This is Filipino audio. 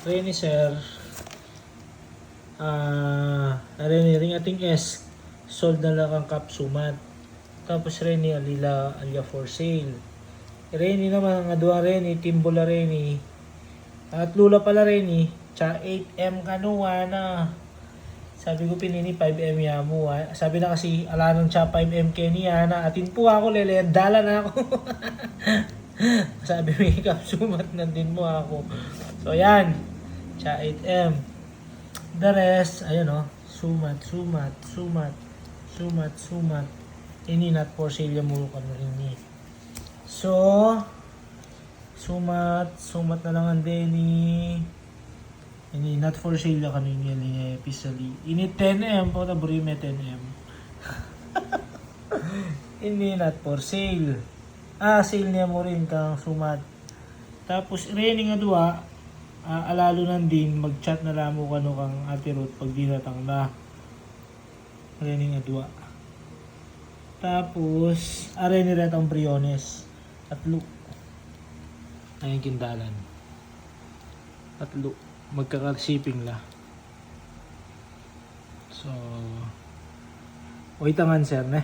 Reni sir. Reni ring ating S. Sold na lang ang kapsumat. Tapos Reni alila alya for sale. Reni naman nga duwa Reni timbola Reni. At lula pala Reni. Tsa 8M kanuwa na. Sabi ko pinini 5M yamu. Sabi na kasi ala nung tsa 5M keniya na. Atin po ako lele. Dala na ako. Sabi may kapsumat na din mo ako. So yan. Tsa 8M. The rest, ayun o. Sumat. Ini not for sale yung muro ka ini. So, sumat na lang ang Denny. Ini not for sale yung kanini yung episode. Ini 10M po na buri may 10M. Ini not for sale. Sale niya mo rin kang sumat. Tapos, raining nga dua. Alalo nandin, mag-chat na lang mo kano kang Ate Ruth pag dinatang na. Raining nga dua. Tapos, aray ni ret ang Briones. Tatlo. Ayun kindalan. Tatlo. Magkaka-shipping la. So, wait tangan sir ne.